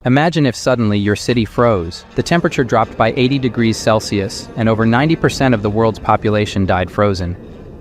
Imagine if suddenly your city froze, the temperature dropped by 80 degrees Celsius, and over 90% of the world's population died frozen.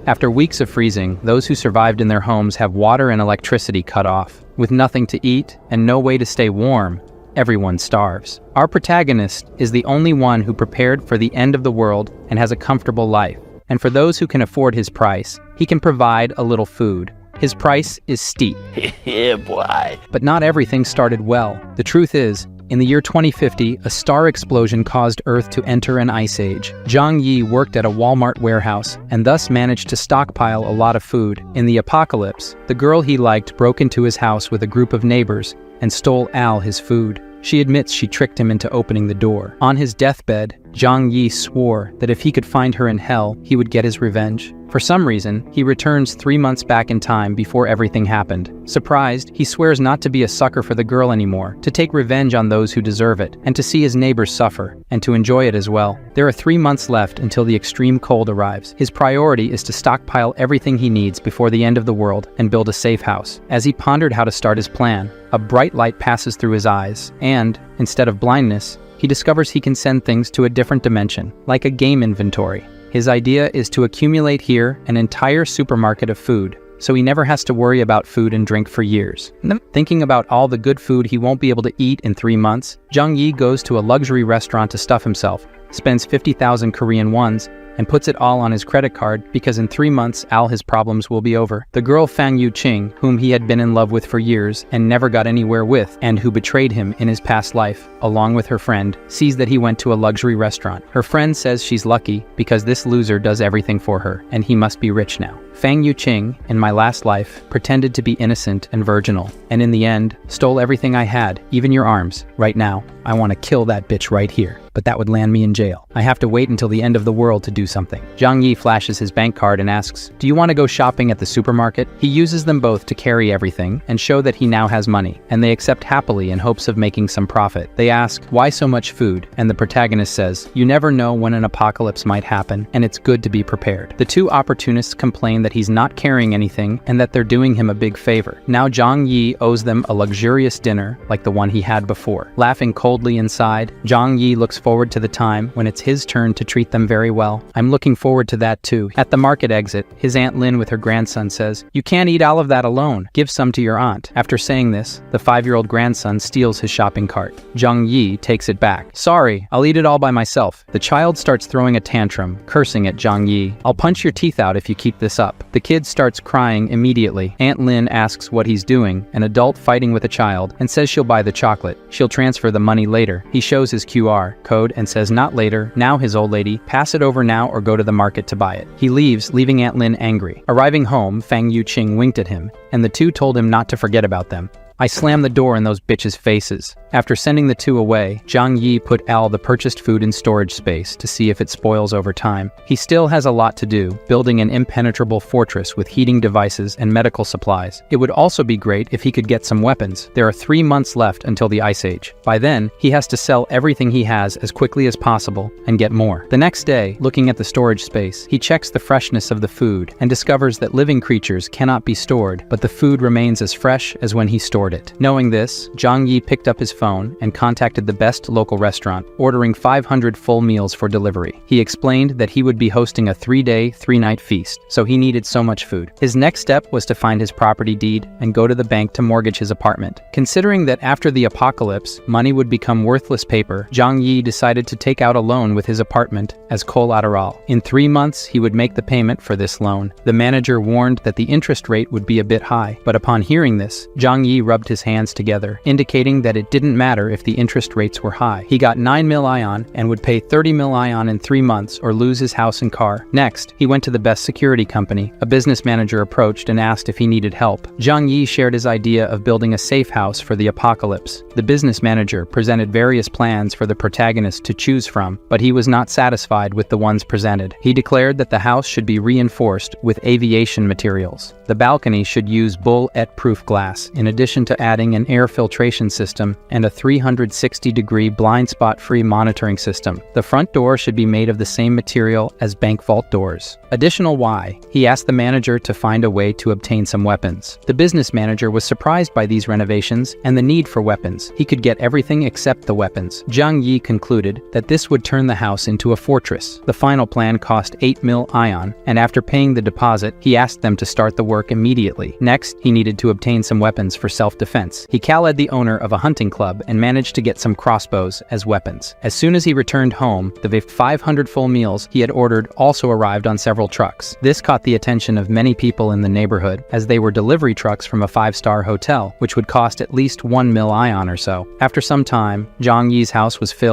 After weeks of freezing, those who survived in their homes have water and electricity cut off. With nothing to eat and no way to stay warm, everyone starves. Our protagonist is the only one who prepared for the end of the world and has a comfortable life. And for those who can afford his price, he can provide a little food. His price is steep. Yeah, boy. But not everything started well. The truth is, in the year 2050, a star explosion caused Earth to enter an ice age. Zhang Yi worked at a Walmart warehouse and thus managed to stockpile a lot of food. In the apocalypse, the girl he liked broke into his house with a group of neighbors and stole Al his food. She admits she tricked him into opening the door. On his deathbed, Zhang Yi swore that if he could find her in hell, he would get his revenge. For some reason, he returns 3 months back in time before everything happened. Surprised, he swears not to be a sucker for the girl anymore, to take revenge on those who deserve it, and to see his neighbors suffer, and to enjoy it as well. There are 3 months left until the extreme cold arrives. His priority is to stockpile everything he needs before the end of the world and build a safe house. As he pondered how to start his plan, a bright light passes through his eyes, and, instead of blindness, he discovers he can send things to a different dimension, like a game inventory. His idea is to accumulate here an entire supermarket of food, so he never has to worry about food and drink for years. Thinking about all the good food he won't be able to eat in 3 months, Zhang Yi goes to a luxury restaurant to stuff himself, spends 50,000 Korean wons, and puts it all on his credit card because in 3 months all his problems will be over. The girl Fang Yuqing, whom he had been in love with for years and never got anywhere with, and who betrayed him in his past life, along with her friend, sees that he went to a luxury restaurant. Her friend says she's lucky because this loser does everything for her, and he must be rich now. Fang Yuqing, in my last life, pretended to be innocent and virginal, and in the end, stole everything I had, even your arms. Right now, I want to kill that bitch right here. But that would land me in jail. I have to wait until the end of the world to do something. Zhang Yi flashes his bank card and asks, "Do you want to go shopping at the supermarket?" He uses them both to carry everything and show that he now has money, and they accept happily in hopes of making some profit. They ask, "Why so much food?" And the protagonist says, "You never know when an apocalypse might happen, and it's good to be prepared." The two opportunists complain that he's not carrying anything and that they're doing him a big favor. Now Zhang Yi owes them a luxurious dinner like the one he had before. Laughing coldly inside, Zhang Yi looks forward to the time when it's his turn to treat them very well. I'm looking forward to that too. At the market exit, his Aunt Lin with her grandson says, "You can't eat all of that alone. Give some to your aunt." After saying this, the 5-year-old grandson steals his shopping cart. Zhang Yi takes it back. "Sorry, I'll eat it all by myself." The child starts throwing a tantrum, cursing at Zhang Yi. "I'll punch your teeth out if you keep this up." The kid starts crying immediately. Aunt Lin asks what he's doing, an adult fighting with a child, and says she'll buy the chocolate. She'll transfer the money later. He shows his QR code and says not later, now his old lady, pass it over now or go to the market to buy it. He leaves, leaving Aunt Lin angry. Arriving home, Fang Yuqing winked at him, and the two told him not to forget about them. "I slammed the door in those bitches' faces." After sending the two away, Zhang Yi put Al the purchased food in storage space to see if it spoils over time. He still has a lot to do, building an impenetrable fortress with heating devices and medical supplies. It would also be great if he could get some weapons. There are 3 months left until the Ice Age. By then, he has to sell everything he has as quickly as possible and get more. The next day, looking at the storage space, he checks the freshness of the food and discovers that living creatures cannot be stored, but the food remains as fresh as when he stored it. Knowing this, Zhang Yi picked up his phone and contacted the best local restaurant, ordering 500 full meals for delivery. He explained that he would be hosting a 3-day, 3-night feast, so he needed so much food. His next step was to find his property deed and go to the bank to mortgage his apartment. Considering that after the apocalypse, money would become worthless paper, Zhang Yi decided to take out a loan with his apartment as collateral. In 3 months, he would make the payment for this loan. The manager warned that the interest rate would be a bit high, but upon hearing this, Zhang Yi rubbed his hands together, indicating that it didn't matter if the interest rates were high. He got 9 mil ion and would pay 30 mil ion in 3 months or lose his house and car. Next, he went to the best security company. A business manager approached and asked if he needed help. Zhang Yi shared his idea of building a safe house for the apocalypse. The business manager presented various plans for the protagonist to choose from, but he was not satisfied with the ones presented. He declared that the house should be reinforced with aviation materials. The balcony should use bullet-proof glass, in addition addition to adding an air filtration system and a 360-degree blind spot-free monitoring system. The front door should be made of the same material as bank vault doors. Additional why, he asked the manager to find a way to obtain some weapons. The business manager was surprised by these renovations and the need for weapons. He could get everything except the weapons. Zhang Yi concluded that this would turn the house into a fortress. The final plan cost 8 mil ion, and after paying the deposit, he asked them to start the work immediately. Next, he needed to obtain some weapons for self-defense. He called the owner of a hunting club and managed to get some crossbows as weapons. As soon as he returned home, the 500 full meals he had ordered also arrived on several trucks. This caught the attention of many people in the neighborhood, as they were delivery trucks from a 5-star hotel, which would cost at least 1 mil ion or so. After some time, Zhang Yi's house was filled.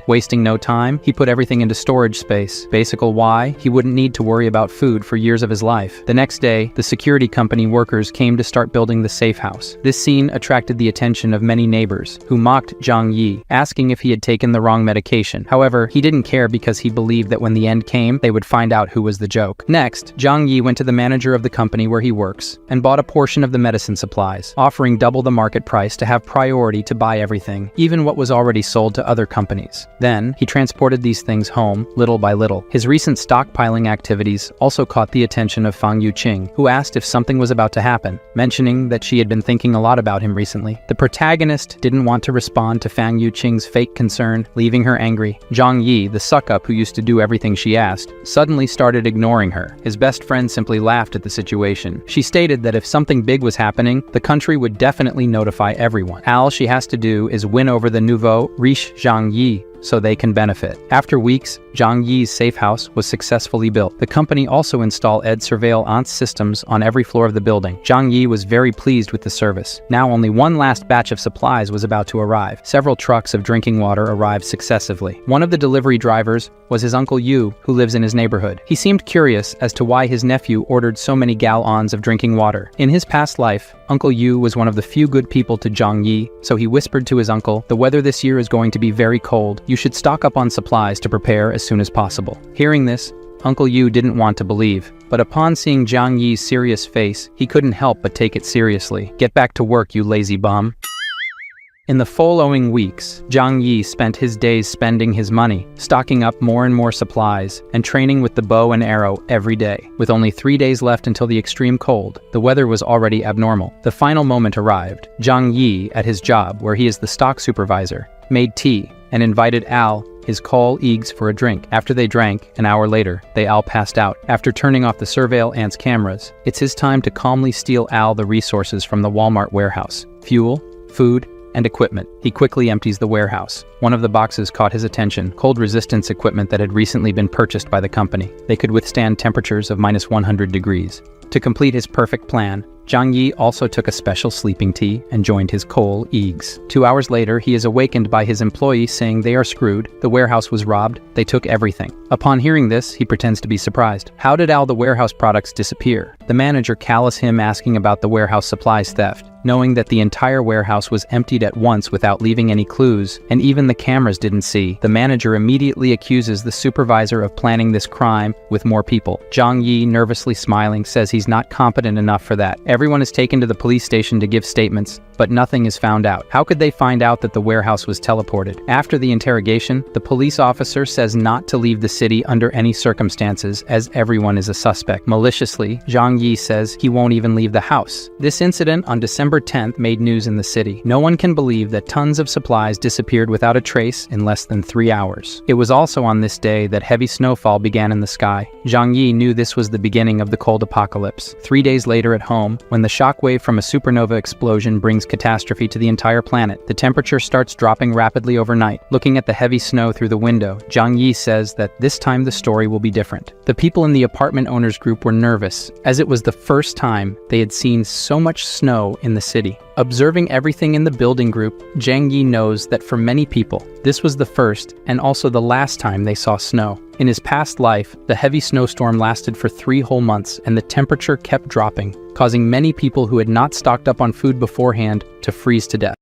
Wasting no time, he put everything into storage space. Basically why, he wouldn't need to worry about food for years of his life. The next day, the security company workers came to start building the safe house. This scene attracted the attention of many neighbors, who mocked Zhang Yi, asking if he had taken the wrong medication. However, he didn't care because he believed that when the end came, they would find out who was the joke. Next, Zhang Yi went to the manager of the company where he works and bought a portion of the medicine supplies, offering double the market price to have priority to buy everything, even what was already sold to other companies. Then, he transported these things home, little by little. His recent stockpiling activities also caught the attention of Fang Yuqing, who asked if something was about to happen, mentioning that she had been thinking a lot about him recently. The protagonist didn't want to respond to Fang Yuqing's fake concern, leaving her angry. Zhang Yi, the suck-up who used to do everything she asked, suddenly started ignoring her. His best friend simply laughed at the situation. She stated that if something big was happening, the country would definitely notify everyone. All she has to do is win over the nouveau riche Zhang Yi, so they can benefit. After weeks, Zhang Yi's safe house was successfully built. The company also installed surveillance systems on every floor of the building. Zhang Yi was very pleased with the service. Now only one last batch of supplies was about to arrive. Several trucks of drinking water arrived successively. One of the delivery drivers was his uncle Yu, who lives in his neighborhood. He seemed curious as to why his nephew ordered so many gallons of drinking water. In his past life, Uncle Yu was one of the few good people to Zhang Yi, so he whispered to his uncle, "The weather this year is going to be very cold. You should stock up on supplies to prepare as soon as possible." Hearing this, Uncle Yu didn't want to believe, but upon seeing Zhang Yi's serious face, he couldn't help but take it seriously. "Get back to work, you lazy bum." In the following weeks, Zhang Yi spent his days spending his money, stocking up more and more supplies, and training with the bow and arrow every day. With only 3 days left until the extreme cold, the weather was already abnormal. The final moment arrived. Zhang Yi, at his job, where he is the stock supervisor, made tea and invited Al, his colleagues, for a drink. After they drank, an hour later, they all passed out. After turning off the surveillance cameras, it's his time to calmly steal Al the resources from the Walmart warehouse: fuel, food, and equipment. He quickly empties the warehouse. One of the boxes caught his attention: cold resistance equipment that had recently been purchased by the company. They could withstand temperatures of -100 degrees. To complete his perfect plan, Zhang Yi also took a special sleeping tea and joined his colleagues. 2 hours later, he is awakened by his employee saying they are screwed, the warehouse was robbed, they took everything. Upon hearing this, he pretends to be surprised. How did all the warehouse products disappear? The manager calls him asking about the warehouse supplies theft. Knowing that the entire warehouse was emptied at once without leaving any clues, and even the cameras didn't see, the manager immediately accuses the supervisor of planning this crime with more people. Zhang Yi, nervously smiling, says he's not competent enough for that. Everyone is taken to the police station to give statements, but nothing is found out. How could they find out that the warehouse was teleported? After the interrogation, the police officer says not to leave the city under any circumstances, as everyone is a suspect. Maliciously, Zhang Yi says he won't even leave the house. This incident on December 10th made news in the city. No one can believe that tons of supplies disappeared without a trace in less than 3 hours. It was also on this day that heavy snowfall began in the sky. Zhang Yi knew this was the beginning of the cold apocalypse. 3 days later at home, when the shockwave from a supernova explosion brings catastrophe to the entire planet, the temperature starts dropping rapidly overnight. Looking at the heavy snow through the window, Zhang Yi says that this time the story will be different. The people in the apartment owners group were nervous, as it was the first time they had seen so much snow in the city. Observing everything in the building group, Zhang Yi knows that for many people, this was the first and also the last time they saw snow. In his past life, the heavy snowstorm lasted for 3 whole months and the temperature kept dropping, causing many people who had not stocked up on food beforehand to freeze to death.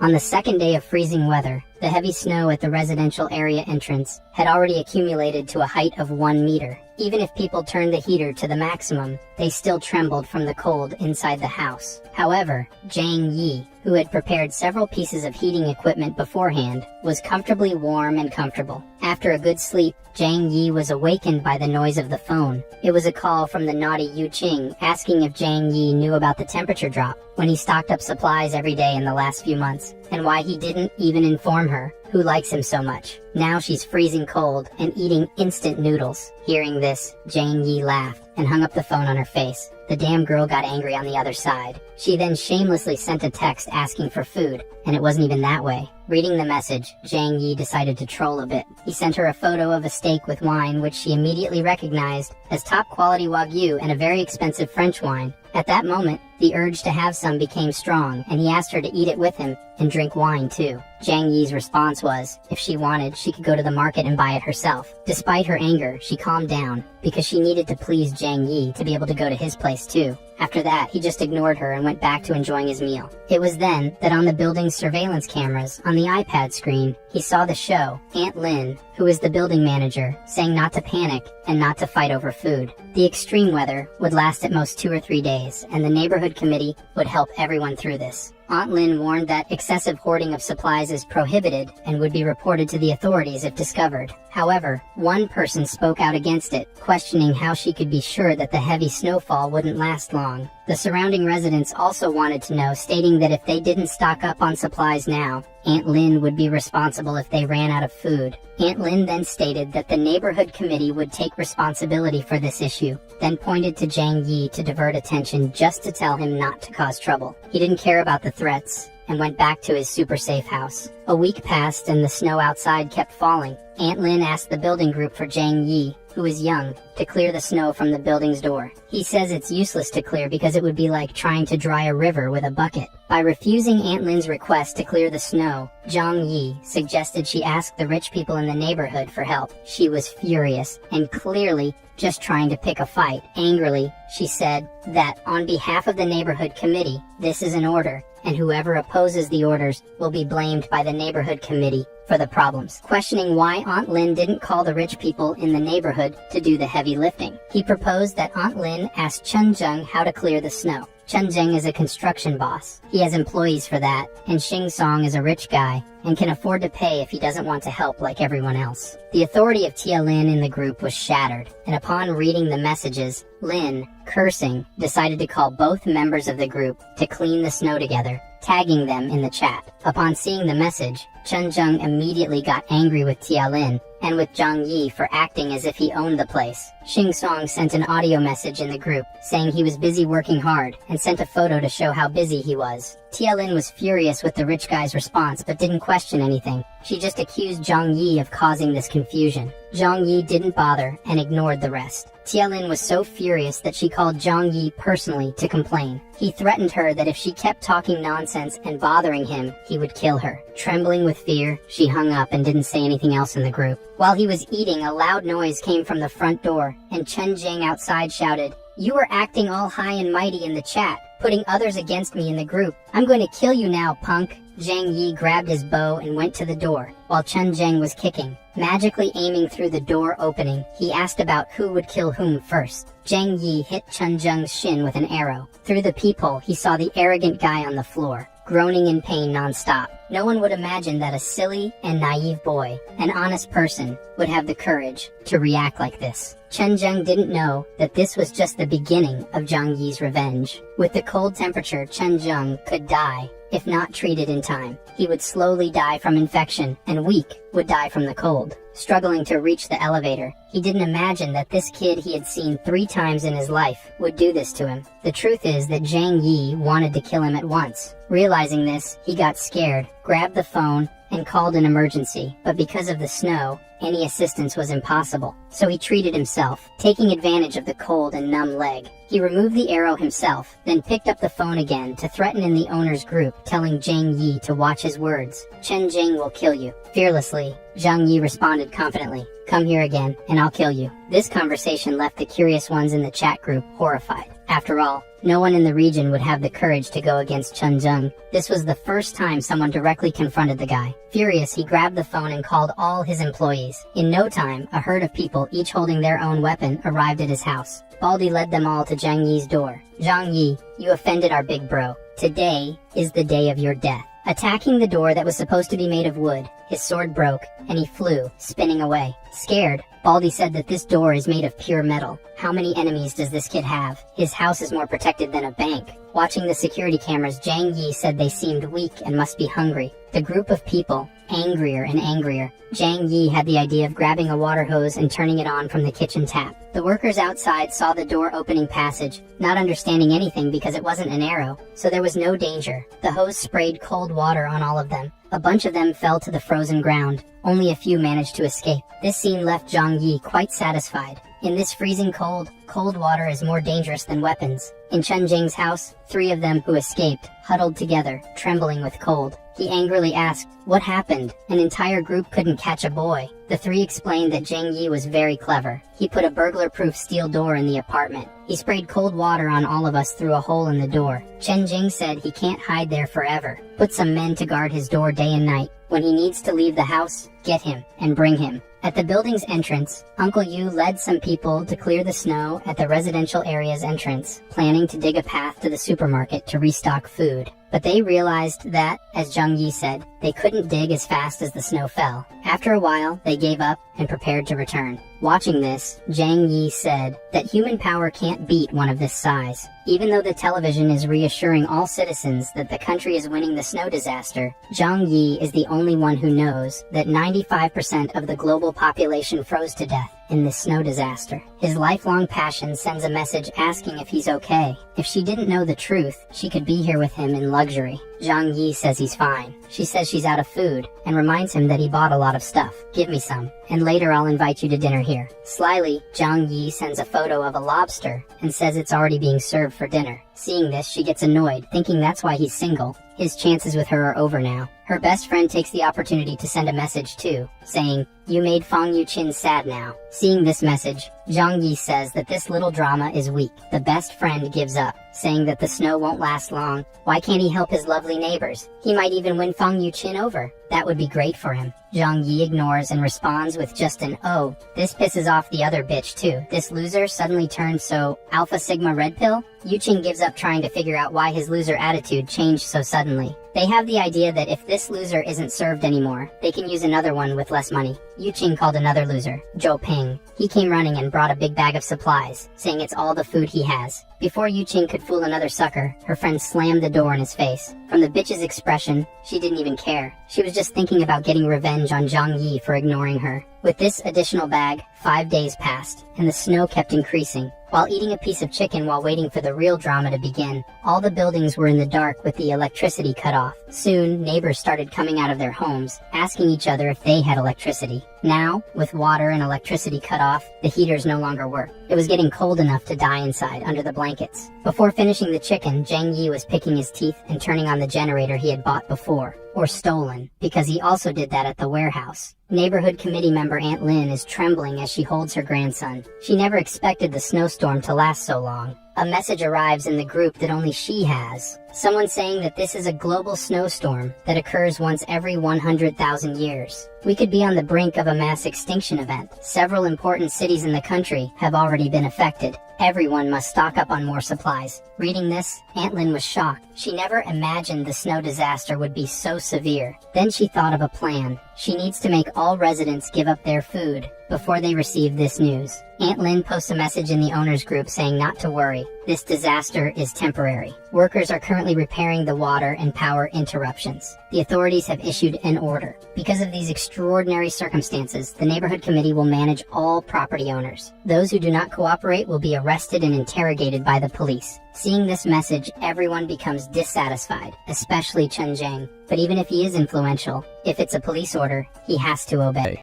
On the second day of freezing weather, the heavy snow at the residential area entrance had already accumulated to a height of 1 meter. Even if people turned the heater to the maximum, they still trembled from the cold inside the house. However, Zhang Yi, who had prepared several pieces of heating equipment beforehand, was comfortably warm and comfortable. After a good sleep, Zhang Yi was awakened by the noise of the phone. It was a call from the naughty Yu Qing asking if Zhang Yi knew about the temperature drop when he stocked up supplies every day in the last few months, and why he didn't even inform her, who likes him so much. Now she's freezing cold and eating instant noodles. Hearing this, Zhang Yi laughed and hung up the phone on her face. The damn girl got angry on the other side. She then shamelessly sent a text asking for food, and it wasn't even that way. Reading the message, Zhang Yi decided to troll a bit. He sent her a photo of a steak with wine, which she immediately recognized as top-quality Wagyu and a very expensive French wine. At that moment, the urge to have some became strong, and he asked her to eat it with him and drink wine too. Zhang Yi's response was, if she wanted, she could go to the market and buy it herself. Despite her anger, she calmed down, because she needed to please Zhang Yi to be able to go to his place too. After that, he just ignored her and went back to enjoying his meal. It was then that on the building's surveillance cameras on the iPad screen, he saw the show, Aunt Lin, who is the building manager, saying not to panic and not to fight over food. The extreme weather would last at most 2 or 3 days, and the neighborhood committee would help everyone through this. Aunt Lin warned that excessive hoarding of supplies is prohibited and would be reported to the authorities if discovered. However, one person spoke out against it, questioning how she could be sure that the heavy snowfall wouldn't last long. The surrounding residents also wanted to know, stating that if they didn't stock up on supplies now, Aunt Lin would be responsible if they ran out of food. Aunt Lin then stated that the neighborhood committee would take responsibility for this issue, then pointed to Zhang Yi to divert attention just to tell him not to cause trouble. He didn't care about the threats and went back to his super safe house. A week passed and the snow outside kept falling. Aunt Lin asked the building group for Zhang Yi, who is young, to clear the snow from the building's door. He says it's useless to clear because it would be like trying to dry a river with a bucket. By refusing Aunt Lin's request to clear the snow, Zhang Yi suggested she ask the rich people in the neighborhood for help. She was furious and clearly just trying to pick a fight. Angrily, she said that on behalf of the neighborhood committee, this is an order, and whoever opposes the orders will be blamed by the neighborhood committee for the problems. Questioning why Aunt Lin didn't call the rich people in the neighborhood to do the heavy lifting, he proposed that Aunt Lin ask Chen Zheng how to clear the snow. Chen Zheng is a construction boss. He has employees for that, and Xing Song is a rich guy and can afford to pay if he doesn't want to help like everyone else. The authority of Tia Lin in the group was shattered, and upon reading the messages, Lin, cursing, decided to call both members of the group to clean the snow together, tagging them in the chat. Upon seeing the message, Chen Zheng immediately got angry with Tia Lin and with Zhang Yi for acting as if he owned the place. Xing Song sent an audio message in the group saying he was busy working hard and sent a photo to show how busy he was. Tia Lin was furious with the rich guy's response but didn't question anything. She just accused Zhang Yi of causing this confusion. Zhang Yi didn't bother and ignored the rest. Tia Lin was so furious that she called Zhang Yi personally to complain. He threatened her that if she kept talking nonsense and bothering him, he would kill her. Trembling with fear, she hung up and didn't say anything else in the group. While he was eating, a loud noise came from the front door, and Chen Zheng outside shouted, "You were acting all high and mighty in the chat, putting others against me in the group. I'm going to kill you now, punk." Zhang Yi grabbed his bow and went to the door, while Chen Zheng was kicking. Magically aiming through the door opening, he asked about who would kill whom first. Zhang Yi hit Chen Zheng's shin with an arrow. Through the peephole, he saw the arrogant guy on the floor, groaning in pain non-stop. No one would imagine that a silly and naive boy, an honest person, would have the courage to react like this. Chen Zheng didn't know that this was just the beginning of Zhang Yi's revenge. With the cold temperature, Chen Zheng could die if not treated in time. He would slowly die from infection, and weak would die from the cold. Struggling to reach the elevator, he didn't imagine that this kid he had seen 3 times in his life would do this to him. The truth is that Zhang Yi wanted to kill him at once. Realizing this, he got scared, grabbed the phone, and called an emergency. But because of the snow, any assistance was impossible, so he treated himself, taking advantage of the cold and numb leg. He removed the arrow himself, then picked up the phone again to threaten in the owner's group, telling Zhang Yi to watch his words. Chen Jing will kill you. Fearlessly, Zhang Yi responded confidently, come here again, and I'll kill you. This conversation left the curious ones in the chat group horrified. After all, no one in the region would have the courage to go against Chen Zheng. This was the first time someone directly confronted the guy. Furious, he grabbed the phone and called all his employees. In no time, a herd of people, each holding their own weapon, arrived at his house. Baldy led them all to Zhang Yi's door. Zhang Yi, you offended our big bro. Today is the day of your death. Attacking the door that was supposed to be made of wood, his sword broke, and he flew, spinning away. Scared, Baldy said that this door is made of pure metal. How many enemies does this kid have? His house is more protected than a bank. Watching the security cameras, Zhang Yi said they seemed weak and must be hungry. The group of people, angrier and angrier. Zhang Yi had the idea of grabbing a water hose and turning it on from the kitchen tap. The workers outside saw the door opening passage, not understanding anything because it wasn't an arrow, so there was no danger. The hose sprayed cold water on all of them. A bunch of them fell to the frozen ground. Only a few managed to escape. This scene left Zhang Yi quite satisfied. In this freezing cold, cold water is more dangerous than weapons. In Chen Jing's house, 3 of them who escaped huddled together, trembling with cold. He angrily asked, what happened? An entire group couldn't catch a boy. The 3 explained that Zhang Yi was very clever. He put a burglar-proof steel door in the apartment. He sprayed cold water on all of us through a hole in the door. Chen Jing said he can't hide there forever. Put some men to guard his door day and night. When he needs to leave the house, get him and bring him. At the building's entrance, Uncle Yu led some people to clear the snow at the residential area's entrance, planning to dig a path to the supermarket to restock food. But they realized that, as Zhang Yi said, they couldn't dig as fast as the snow fell. After a while, they gave up and prepared to return. Watching this, Zhang Yi said that human power can't beat one of this size. Even though the television is reassuring all citizens that the country is winning the snow disaster, Zhang Yi is the only one who knows that 95% of the global population froze to death in this snow disaster. His lifelong passion sends a message asking if he's okay. If she didn't know the truth, she could be here with him in luxury. Zhang Yi says he's fine. She says she's out of food, and reminds him that he bought a lot of stuff. Give me some, and later I'll invite you to dinner here. Slyly, Zhang Yi sends a photo of a lobster, and says it's already being served for dinner. Seeing this, she gets annoyed, thinking that's why he's single. His chances with her are over now. Her best friend takes the opportunity to send a message too, saying, you made Fang Yuqin sad now. Seeing this message, Zhang Yi says that this little drama is weak. The best friend gives up, saying that the snow won't last long. Why can't he help his lovely neighbors? He might even win Fang Yuqin over. That would be great for him. Zhang Yi ignores and responds with just an oh. This pisses off the other bitch too. This loser suddenly turned so Alpha Sigma Red Pill? Yuqin gives up trying to figure out why his loser attitude changed so suddenly. They have the idea that if this loser isn't served anymore, they can use another one with less money. Yuqin called another loser, Zhou Ping. He came running and brought a big bag of supplies, saying it's all the food he has. Before Yuqin could fool another sucker, her friend slammed the door in his face. From the bitch's expression, she didn't even care. She was just thinking about getting revenge on Zhang Yi for ignoring her. With this additional bag, 5 days passed, and the snow kept increasing. While eating a piece of chicken while waiting for the real drama to begin, all the buildings were in the dark with the electricity cut off. Soon, neighbors started coming out of their homes, asking each other if they had electricity. Now, with water and electricity cut off, the heaters no longer worked. It was getting cold enough to die inside under the blankets. Before finishing the chicken, Zhang Yi was picking his teeth and turning on the generator he had bought before. Or stolen, because he also did that at the warehouse. Neighborhood committee member Aunt Lynn is trembling as she holds her grandson. She never expected the snowstorm to last so long. A message arrives in the group that only she has. Someone saying that this is a global snowstorm that occurs once every 100,000 years. We could be on the brink of a mass extinction event. Several important cities in the country have already been affected. Everyone must stock up on more supplies. Reading this, Aunt Lynn was shocked. She never imagined the snow disaster would be so severe. Then she thought of a plan. She needs to make all residents give up their food before they receive this news. Aunt Lynn posts a message in the owners group saying not to worry. This disaster is temporary. Workers are currently repairing the water and power interruptions. The authorities have issued an order. Because of these extraordinary circumstances, the neighborhood committee will manage all property owners. Those who do not cooperate will be arrested and interrogated by the police. Seeing this message, everyone becomes dissatisfied, especially Chen Zhang. But even if he is influential, if it's a police order, he has to obey.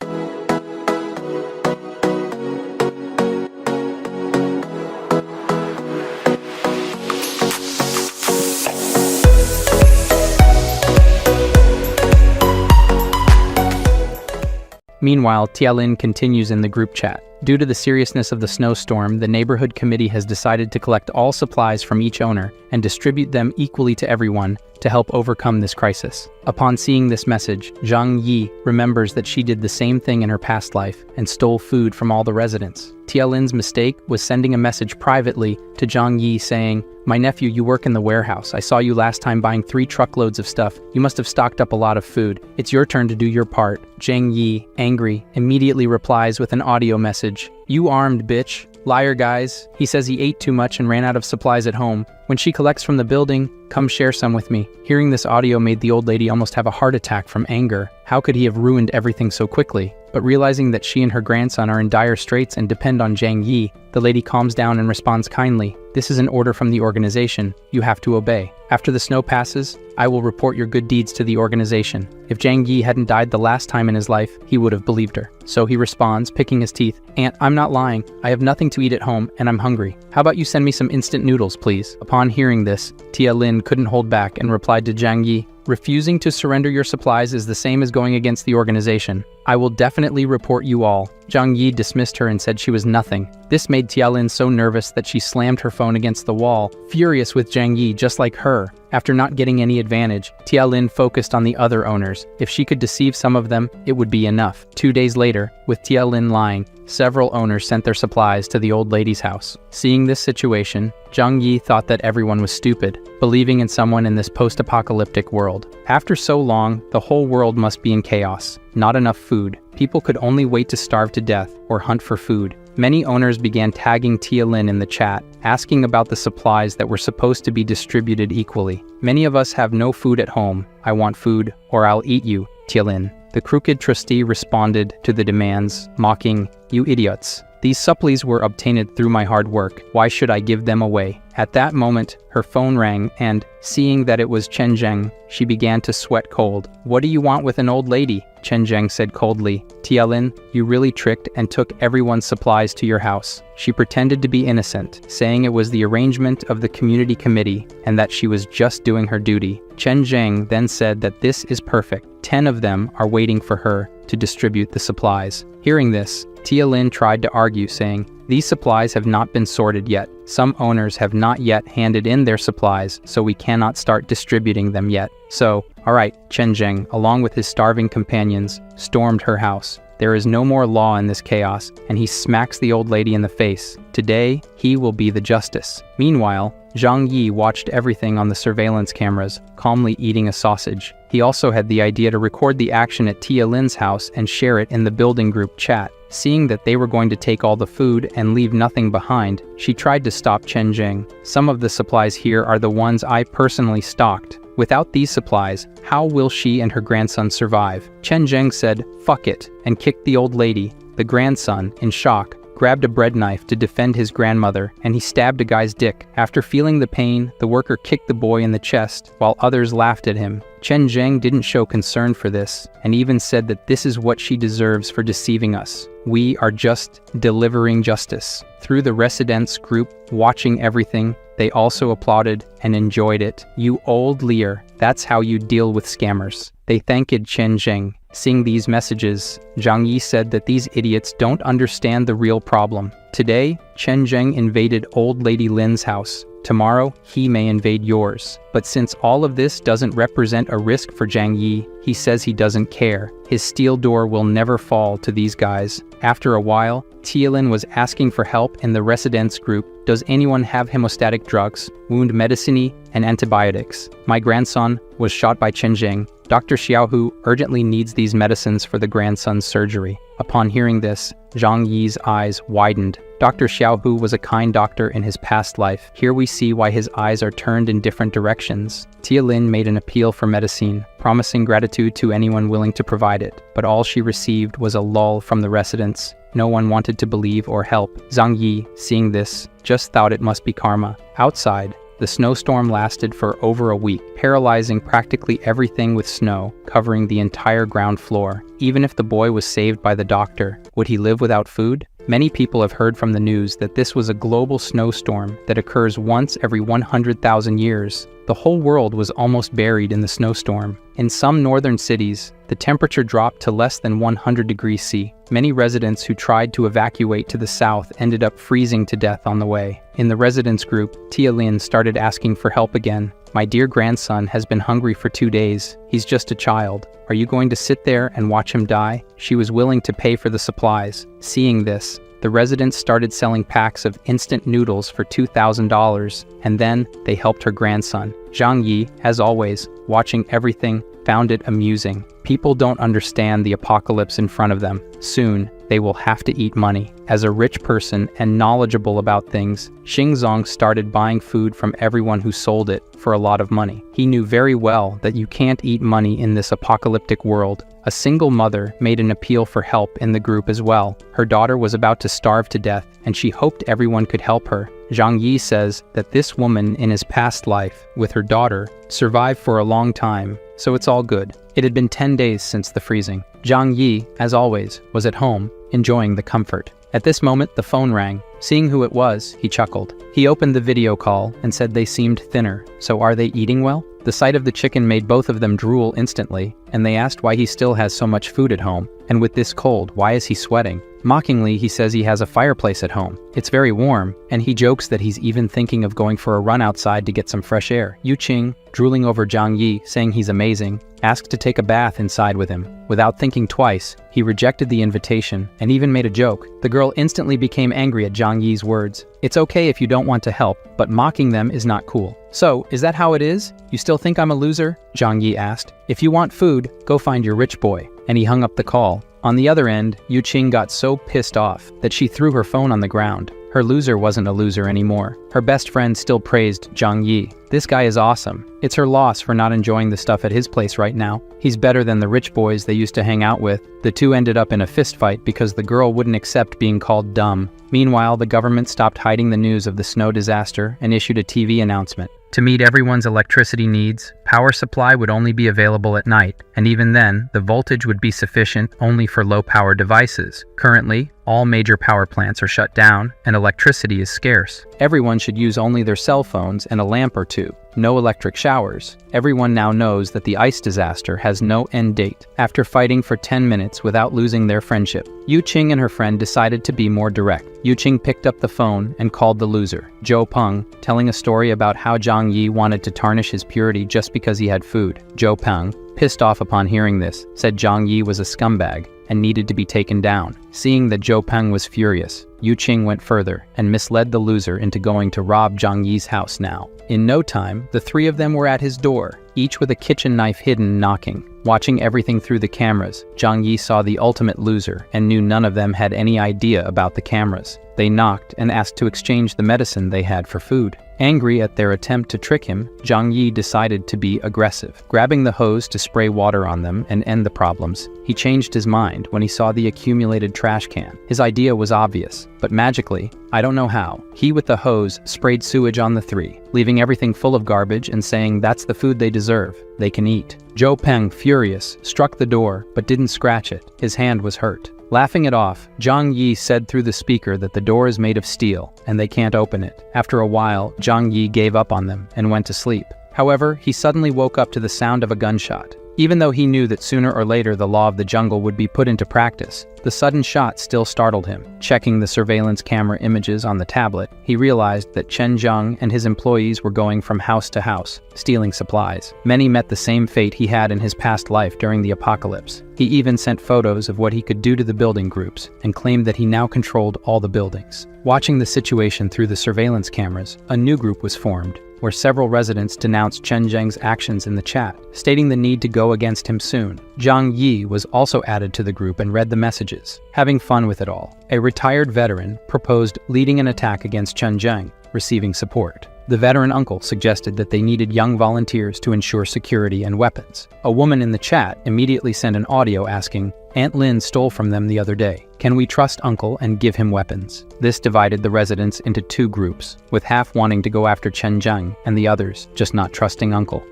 Meanwhile, Tialin continues in the group chat. Due to the seriousness of the snowstorm, the neighborhood committee has decided to collect all supplies from each owner and distribute them equally to everyone to help overcome this crisis. Upon seeing this message, Zhang Yi remembers that she did the same thing in her past life and stole food from all the residents. Tialin's mistake was sending a message privately to Zhang Yi saying, "My nephew, you work in the warehouse. I saw you last time buying 3 truckloads of stuff. You must have stocked up a lot of food. It's your turn to do your part." Zhang Yi, angry, immediately replies with an audio message. "You armed, bitch. Liar, guys. He says he ate too much and ran out of supplies at home. When she collects from the building, come share some with me." Hearing this audio made the old lady almost have a heart attack from anger. How could he have ruined everything so quickly? But realizing that she and her grandson are in dire straits and depend on Zhang Yi, the lady calms down and responds kindly. "This is an order from the organization. You have to obey. After the snow passes, I will report your good deeds to the organization." If Zhang Yi hadn't died the last time in his life, he would have believed her. So he responds, picking his teeth, "Aunt, I'm not lying. I have nothing to eat at home, and I'm hungry. How about you send me some instant noodles, please?" Upon hearing this, Tialin couldn't hold back and replied to Zhang Yi, "Refusing to surrender your supplies is the same as going against the organization. I will definitely report you all." Zhang Yi dismissed her and said she was nothing. This made Tialin so nervous that she slammed her phone against the wall, furious with Zhang Yi just like her. After not getting any advantage, Tialin focused on the other owners. If she could deceive some of them, it would be enough. 2 days later, with Tialin lying, several owners sent their supplies to the old lady's house. Seeing this situation, Zhang Yi thought that everyone was stupid, believing in someone in this post-apocalyptic world. After so long, the whole world must be in chaos. Not enough food. People could only wait to starve to death or hunt for food. Many owners began tagging Tialin in the chat, asking about the supplies that were supposed to be distributed equally. "Many of us have no food at home. I want food, or I'll eat you, Tialin." The crooked trustee responded to the demands, mocking, "You idiots. These supplies were obtained through my hard work. Why should I give them away?" At that moment, her phone rang and, seeing that it was Chen Zheng, she began to sweat cold. "What do you want with an old lady?" Chen Zheng said coldly. "Tialin, you really tricked and took everyone's supplies to your house." She pretended to be innocent, saying it was the arrangement of the community committee and that she was just doing her duty. Chen Zheng then said that this is perfect. 10 of them are waiting for her to distribute the supplies. Hearing this, Tialin tried to argue, saying, "These supplies have not been sorted yet. Some owners have not yet handed in their supplies, so we cannot start distributing them yet. So, alright," Chen Zheng, along with his starving companions, stormed her house. There is no more law in this chaos, and he smacks the old lady in the face. Today, he will be the justice. Meanwhile, Zhang Yi watched everything on the surveillance cameras, calmly eating a sausage. He also had the idea to record the action at Tialin's house and share it in the building group chat. Seeing that they were going to take all the food and leave nothing behind, she tried to stop Chen Zheng. "Some of the supplies here are the ones I personally stocked. Without these supplies, how will she and her grandson survive?" Chen Zheng said, "Fuck it," and kicked the old lady. The grandson, in shock, grabbed a bread knife to defend his grandmother, and he stabbed a guy's dick. After feeling the pain, the worker kicked the boy in the chest, while others laughed at him. Chen Zheng didn't show concern for this, and even said that this is what she deserves for deceiving us. "We are just delivering justice." Through the residents group, watching everything, they also applauded and enjoyed it. "You old liar, that's how you deal with scammers." They thanked Chen Zheng. Seeing these messages, Zhang Yi said that these idiots don't understand the real problem. Today, Chen Zheng invaded old lady Lin's house. Tomorrow, he may invade yours. But since all of this doesn't represent a risk for Zhang Yi, he says he doesn't care. His steel door will never fall to these guys. After a while, Tialin was asking for help in the residents group. "Does anyone have hemostatic drugs, wound medicine, and antibiotics? My grandson was shot by Chen Zheng. Dr. Xiaohu urgently needs these medicines for the grandson's surgery." Upon hearing this, Zhang Yi's eyes widened. Dr. Xiaohu was a kind doctor in his past life. Here we see why his eyes are turned in different directions. Tialin made an appeal for medicine, promising gratitude to anyone willing to provide it, but all she received was a lull from the residents. No one wanted to believe or help. Zhang Yi, seeing this, just thought it must be karma. Outside, the snowstorm lasted for over a week, paralyzing practically everything with snow, covering the entire ground floor. Even if the boy was saved by the doctor, would he live without food? Many people have heard from the news that this was a global snowstorm that occurs once every 100,000 years. The whole world was almost buried in the snowstorm. In some northern cities, the temperature dropped to less than 100 degrees C. Many residents who tried to evacuate to the south ended up freezing to death on the way. In the residents group, Tia Lin started asking for help again. "My dear grandson has been hungry for 2 days. He's just a child. Are you going to sit there and watch him die?" She was willing to pay for the supplies. Seeing this, the residents started selling packs of instant noodles for $2,000, and then they helped her grandson. Zhang Yi, as always, watching everything, found it amusing. People don't understand the apocalypse in front of them. Soon, they will have to eat money. As a rich person and knowledgeable about things, Xingzong started buying food from everyone who sold it for a lot of money. He knew very well that you can't eat money in this apocalyptic world. A single mother made an appeal for help in the group as well. Her daughter was about to starve to death, and she hoped everyone could help her. Zhang Yi says that this woman in his past life, with her daughter, survived for a long time, so it's all good. It had been 10 days since the freezing. Zhang Yi, as always, was at home, enjoying the comfort. At this moment, the phone rang. Seeing who it was, he chuckled. He opened the video call and said they seemed thinner. So are they eating well? The sight of the chicken made both of them drool instantly, and they asked why he still has so much food at home. And with this cold, why is he sweating? Mockingly, he says he has a fireplace at home. It's very warm, and he jokes that he's even thinking of going for a run outside to get some fresh air. Yu Qing, drooling over Zhang Yi, saying he's amazing, asked to take a bath inside with him. Without thinking twice, he rejected the invitation and even made a joke. The girl instantly became angry at Zhang Yi's words. It's okay if you don't want to help, but mocking them is not cool. So, is that how it is? You still think I'm a loser? Zhang Yi asked. If you want food, go find your rich boy. And he hung up the call. On the other end, Yu Qing got so pissed off that she threw her phone on the ground. Her loser wasn't a loser anymore. Her best friend still praised Zhang Yi. This guy is awesome. It's her loss for not enjoying the stuff at his place right now. He's better than the rich boys they used to hang out with. The two ended up in a fistfight because the girl wouldn't accept being called dumb. Meanwhile, the government stopped hiding the news of the snow disaster and issued a TV announcement. To meet everyone's electricity needs, power supply would only be available at night, and even then, the voltage would be sufficient only for low-power devices. Currently, all major power plants are shut down, and electricity is scarce. Everyone should use only their cell phones and a lamp or two. No electric showers. Everyone now knows that the ice disaster has no end date. After fighting for 10 minutes without losing their friendship, Yu Qing and her friend decided to be more direct. Yu Qing picked up the phone and called the loser, Zhou Peng, telling a story about how Zhang Yi wanted to tarnish his purity just because he had food. Zhou Peng, pissed off upon hearing this, said Zhang Yi was a scumbag and needed to be taken down. Seeing that Zhou Peng was furious, Yu Qing went further and misled the loser into going to rob Zhang Yi's house now. In no time, the three of them were at his door, each with a kitchen knife hidden, knocking. Watching everything through the cameras, Zhang Yi saw the ultimate loser and knew none of them had any idea about the cameras. They knocked and asked to exchange the medicine they had for food. Angry at their attempt to trick him, Zhang Yi decided to be aggressive. Grabbing the hose to spray water on them and end the problems, he changed his mind when he saw the accumulated trash can. His idea was obvious, but magically, I don't know how, he with the hose sprayed sewage on the three, leaving everything full of garbage and saying that's the food they deserve, they can eat. Zhou Peng, furious, struck the door but didn't scratch it. His hand was hurt. Laughing it off, Zhang Yi said through the speaker that the door is made of steel and they can't open it. After a while, Zhang Yi gave up on them and went to sleep. However, he suddenly woke up to the sound of a gunshot. Even though he knew that sooner or later the law of the jungle would be put into practice, the sudden shot still startled him. Checking the surveillance camera images on the tablet, he realized that Chen Zheng and his employees were going from house to house, stealing supplies. Many met the same fate he had in his past life during the apocalypse. He even sent photos of what he could do to the building groups and claimed that he now controlled all the buildings. Watching the situation through the surveillance cameras, a new group was formed, where several residents denounced Chen Zheng's actions in the chat, stating the need to go against him soon. Zhang Yi was also added to the group and read the messages, having fun with it all. A retired veteran proposed leading an attack against Chen Zheng, receiving support. The veteran uncle suggested that they needed young volunteers to ensure security and weapons. A woman in the chat immediately sent an audio asking, Aunt Lin stole from them the other day. Can we trust uncle and give him weapons? This divided the residents into two groups, with half wanting to go after Chen Zheng and the others just not trusting uncle.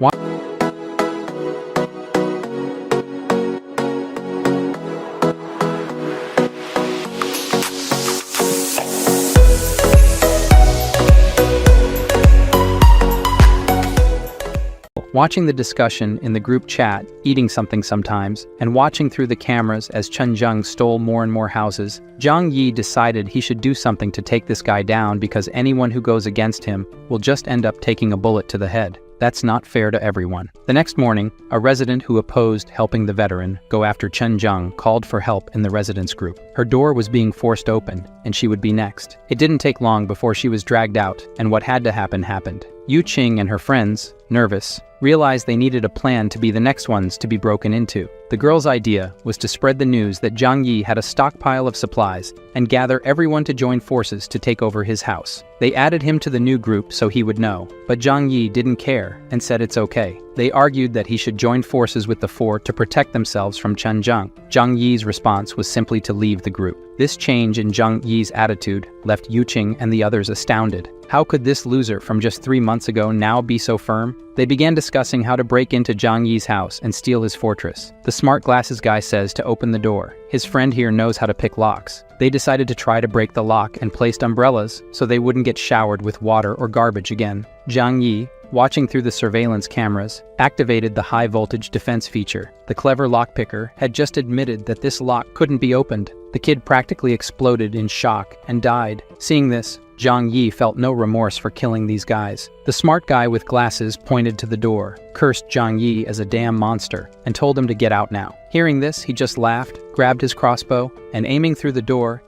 Watching the discussion in the group chat, eating something sometimes, and watching through the cameras as Chen Zheng stole more and more houses, Zhang Yi decided he should do something to take this guy down because anyone who goes against him will just end up taking a bullet to the head. That's not fair to everyone. The next morning, a resident who opposed helping the veteran go after Chen Zheng called for help in the residents group. Her door was being forced open, and she would be next. It didn't take long before she was dragged out, and what had to happen happened. Yu Qing and her friends, nervous, realized they needed a plan to be the next ones to be broken into. The girl's idea was to spread the news that Zhang Yi had a stockpile of supplies and gather everyone to join forces to take over his house. They added him to the new group so he would know, but Zhang Yi didn't care and said it's okay. They argued that he should join forces with the four to protect themselves from Chen Zheng. Zhang Yi's response was simply to leave the group. This change in Zhang Yi's attitude left Yu Qing and the others astounded. How could this loser from just 3 months ago now be so firm? They began discussing how to break into Zhang Yi's house and steal his fortress. The smart glasses guy says to open the door. His friend here knows how to pick locks. They decided to try to break the lock and placed umbrellas so they wouldn't get showered with water or garbage again. Zhang Yi, watching through the surveillance cameras, activated the high-voltage defense feature. The clever lockpicker had just admitted that this lock couldn't be opened. The kid practically exploded in shock and died. Seeing this, Zhang Yi felt no remorse for killing these guys. The smart guy with glasses pointed to the door, cursed Zhang Yi as a damn monster, and told him to get out now. Hearing this, he just laughed, grabbed his crossbow, and aiming through the door,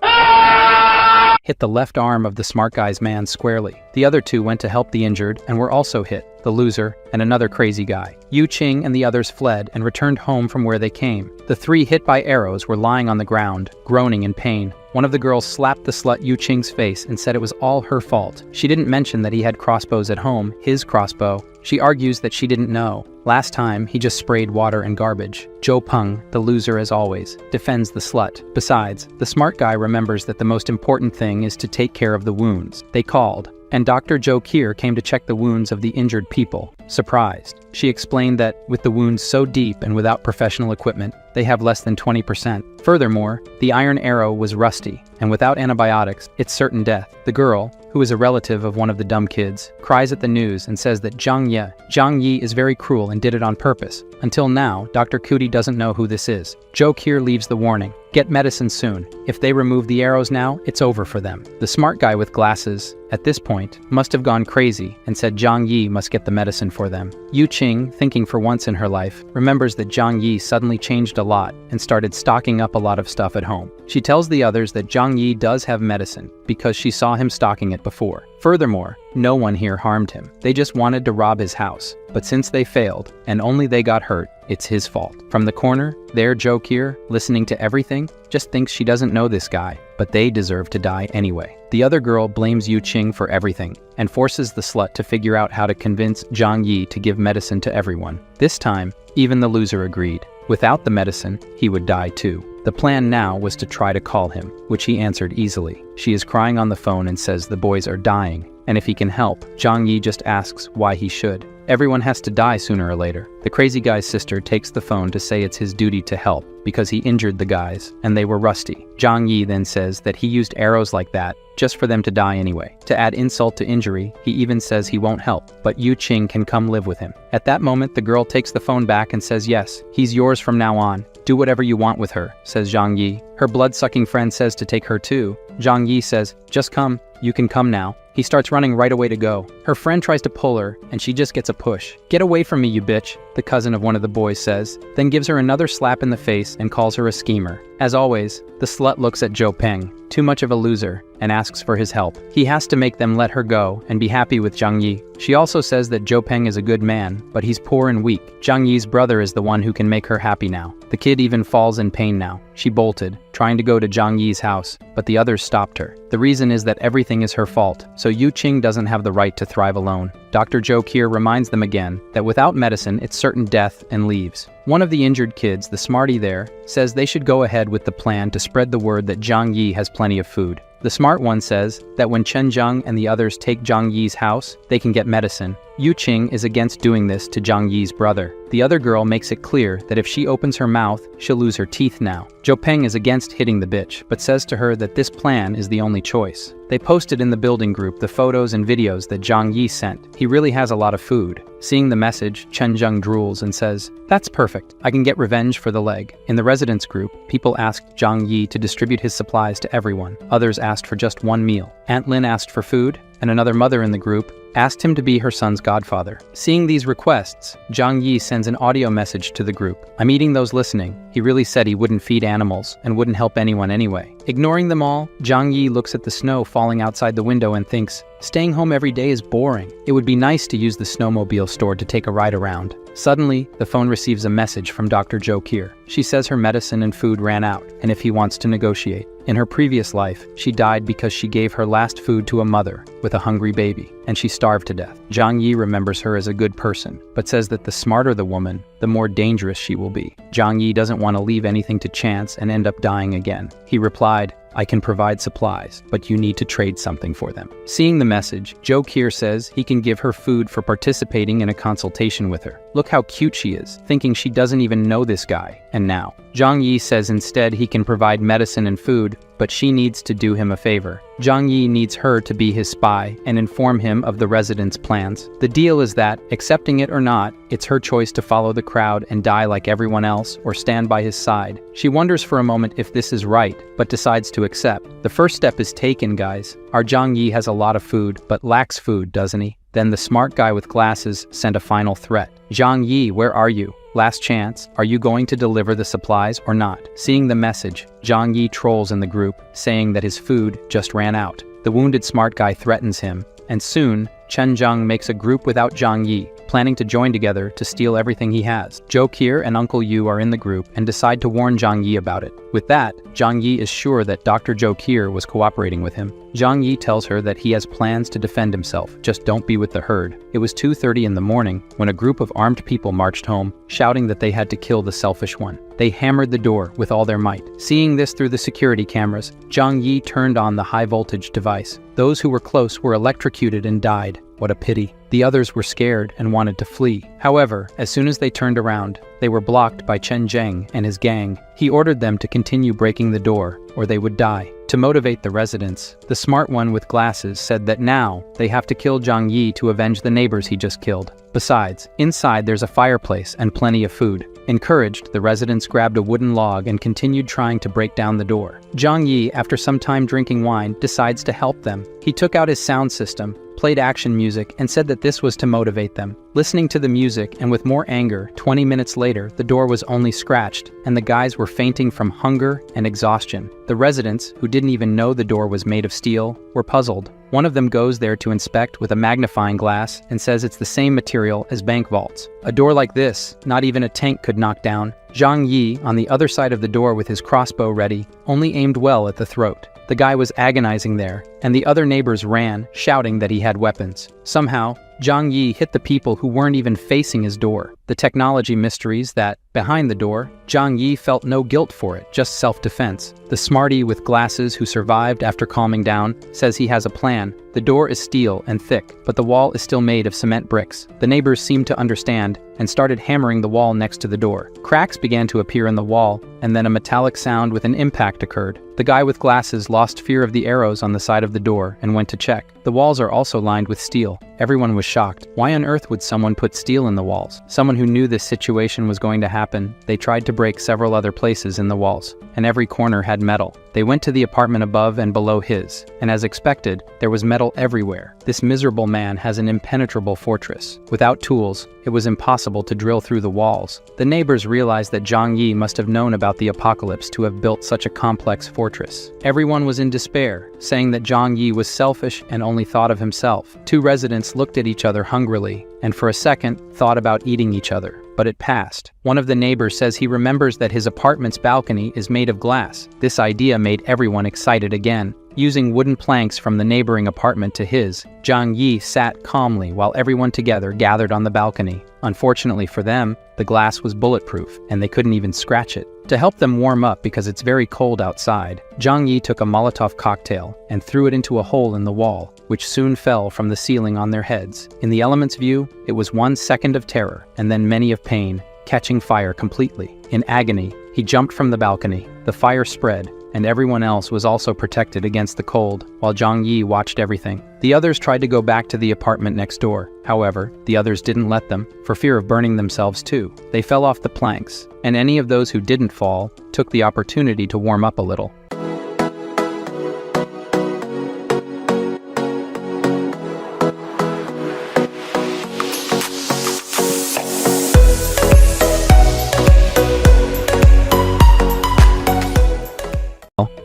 hit the left arm of the smart guy's man squarely. The other two went to help the injured and were also hit, the loser and another crazy guy. Yu Qing and the others fled and returned home from where they came. The three hit by arrows were lying on the ground, groaning in pain. One of the girls slapped the slut Yu Qing's face and said it was all her fault. She didn't mention that he had crossbows at home, his crossbow. She argues that she didn't know. Last time, he just sprayed water and garbage. Zhou Peng, the loser as always, defends the slut. Besides, the smart guy remembers that the most important thing is to take care of the wounds. They called, and Dr. Zhou Kier came to check the wounds of the injured people. Surprised, she explained that with the wounds so deep and without professional equipment, they have less than 20%. Furthermore, the iron arrow was rusty, and without antibiotics, it's certain death. The girl, who is a relative of one of the dumb kids, cries at the news and says that Zhang Yi is very cruel and did it on purpose. Until now, Dr. Cootie doesn't know who this is. Zhou Kier leaves the warning. Get medicine soon. If they remove the arrows now, it's over for them. The smart guy with glasses, at this point, must have gone crazy and said Zhang Yi must get the medicine for them. Yu Qing, thinking for once in her life, remembers that Zhang Yi suddenly changed a lot and started stocking up a lot of stuff at home. She tells the others that Zhang Yi does have medicine because she saw him stocking it before. Furthermore, no one here harmed him. They just wanted to rob his house. But since they failed, and only they got hurt, it's his fault. From the corner, there Zhou Kier, listening to everything, just thinks she doesn't know this guy, but they deserve to die anyway. The other girl blames Yu Qing for everything, and forces the slut to figure out how to convince Zhang Yi to give medicine to everyone. This time, even the loser agreed. Without the medicine, he would die too. The plan now was to try to call him, which he answered easily. She is crying on the phone and says the boys are dying, and if he can help, Zhang Yi just asks why he should. Everyone has to die sooner or later. The crazy guy's sister takes the phone to say it's his duty to help because he injured the guys and they were rusty. Zhang Yi then says that he used arrows like that just for them to die anyway. To add insult to injury, he even says he won't help, but Yu Qing can come live with him. At that moment, the girl takes the phone back and says yes, he's yours from now on. Do whatever you want with her, says Zhang Yi. Her blood-sucking friend says to take her too. Zhang Yi says, just come, you can come now. He starts running right away to go. Her friend tries to pull her, and she just gets a push. Get away from me, you bitch, the cousin of one of the boys says, then gives her another slap in the face and calls her a schemer. As always, the slut looks at Zhou Peng, too much of a loser, and asks for his help. He has to make them let her go and be happy with Zhang Yi. She also says that Zhou Peng is a good man, but he's poor and weak. Zhang Yi's brother is the one who can make her happy now. The kid even falls in pain now. She bolted, trying to go to Zhang Yi's house, but the others stopped her. The reason is that everything is her fault, so Yu Qing doesn't have the right to thrive alone. Dr. Zhou Kier reminds them again that without medicine, it's certain death and leaves. One of the injured kids, the smarty there, says they should go ahead with the plan to spread the word that Zhang Yi has plenty of food. The smart one says that when Chen Zheng and the others take Zhang Yi's house, they can get medicine, Yuqing is against doing this to Zhang Yi's brother. The other girl makes it clear that if she opens her mouth, she'll lose her teeth now. Peng is against hitting the bitch, but says to her that this plan is the only choice. They posted in the building group the photos and videos that Zhang Yi sent. He really has a lot of food. Seeing the message, Chen Zheng drools and says, "That's perfect. I can get revenge for the leg." In the residence group, people asked Zhang Yi to distribute his supplies to everyone. Others asked for just one meal. Aunt Lin asked for food, and another mother in the group asked him to be her son's godfather. Seeing these requests, Zhang Yi sends an audio message to the group. "I'm eating those listening. He really said he wouldn't feed animals and wouldn't help anyone anyway." Ignoring them all, Zhang Yi looks at the snow falling outside the window and thinks, staying home every day is boring. It would be nice to use the snowmobile stored to take a ride around. Suddenly, the phone receives a message from Dr. Jo Kier. She says her medicine and food ran out, and if he wants to negotiate. In her previous life, she died because she gave her last food to a mother with a hungry baby, and she starved to death. Zhang Yi remembers her as a good person, but says that the smarter the woman, the more dangerous she will be. Zhang Yi doesn't want to leave anything to chance and end up dying again. He replied, "I can provide supplies, but you need to trade something for them." Seeing the message, Jo Kier says he can give her food for participating in a consultation with her. Look how cute she is, thinking she doesn't even know this guy. And now, Zhang Yi says instead he can provide medicine and food, but she needs to do him a favor. Zhang Yi needs her to be his spy and inform him of the residents' plans. The deal is that, accepting it or not, it's her choice to follow the crowd and die like everyone else or stand by his side. She wonders for a moment if this is right, but decides to accept. The first step is taken, guys. Our Zhang Yi has a lot of food, but lacks food, doesn't he? Then the smart guy with glasses sent a final threat. "Zhang Yi, where are you? Last chance, are you going to deliver the supplies or not?" Seeing the message, Zhang Yi trolls in the group, saying that his food just ran out. The wounded smart guy threatens him, and soon, Chen Zheng makes a group without Zhang Yi, planning to join together to steal everything he has. Jo Kier and Uncle Yu are in the group and decide to warn Zhang Yi about it. With that, Zhang Yi is sure that Dr. Jo Kier was cooperating with him. Zhang Yi tells her that he has plans to defend himself, just don't be with the herd. It was 2:30 in the morning when a group of armed people marched home, shouting that they had to kill the selfish one. They hammered the door with all their might. Seeing this through the security cameras, Zhang Yi turned on the high-voltage device. Those who were close were electrocuted and died. What a pity. The others were scared and wanted to flee. However, as soon as they turned around, they were blocked by Chen Zheng and his gang. He ordered them to continue breaking the door, or they would die. To motivate the residents, the smart one with glasses said that now they have to kill Zhang Yi to avenge the neighbors he just killed. Besides, inside there's a fireplace and plenty of food. Encouraged, the residents grabbed a wooden log and continued trying to break down the door. Zhang Yi, after some time drinking wine, decides to help them. He took out his sound system, played action music, and said that this was to motivate them. Listening to the music and with more anger, 20 minutes later, the door was only scratched, and the guys were fainting from hunger and exhaustion. The residents, who didn't even know the door was made of steel, were puzzled. One of them goes there to inspect with a magnifying glass and says it's the same material as bank vaults. A door like this, not even a tank could knock down. Zhang Yi, on the other side of the door with his crossbow ready, only aimed well at the throat. The guy was agonizing there, and the other neighbors ran, shouting that he had weapons. Somehow, Zhang Yi hit the people who weren't even facing his door. The technology mysteries that, behind the door, Zhang Yi felt no guilt for it, just self-defense. The smarty with glasses who survived after calming down says he has a plan. The door is steel and thick, but the wall is still made of cement bricks. The neighbors seemed to understand and started hammering the wall next to the door. Cracks began to appear in the wall, and then a metallic sound with an impact occurred. The guy with glasses lost fear of the arrows on the side of the door and went to check. The walls are also lined with steel. Everyone was shocked. Why on earth would someone put steel in the walls? Someone who knew this situation was going to happen. They tried to break several other places in the walls, and every corner had metal. They went to the apartment above and below his, and as expected, there was metal everywhere. This miserable man has an impenetrable fortress. Without tools, it was impossible to drill through the walls. The neighbors realized that Zhang Yi must have known about the apocalypse to have built such a complex fortress. Everyone was in despair, saying that Zhang Yi was selfish and only thought of himself. Two residents looked at each other hungrily, and for a second, thought about eating each other. But it passed. One of the neighbors says he remembers that his apartment's balcony is made of glass. This idea made everyone excited again. Using wooden planks from the neighboring apartment to his, Zhang Yi sat calmly while everyone together gathered on the balcony. Unfortunately for them, the glass was bulletproof, and they couldn't even scratch it. To help them warm up because it's very cold outside, Zhang Yi took a Molotov cocktail and threw it into a hole in the wall, which soon fell from the ceiling on their heads. In the element's view, it was 1 second of terror, and then many of pain, catching fire completely. In agony, he jumped from the balcony. The fire spread, and everyone else was also protected against the cold, while Zhang Yi watched everything. The others tried to go back to the apartment next door. However, the others didn't let them, for fear of burning themselves too. They fell off the planks, and any of those who didn't fall took the opportunity to warm up a little.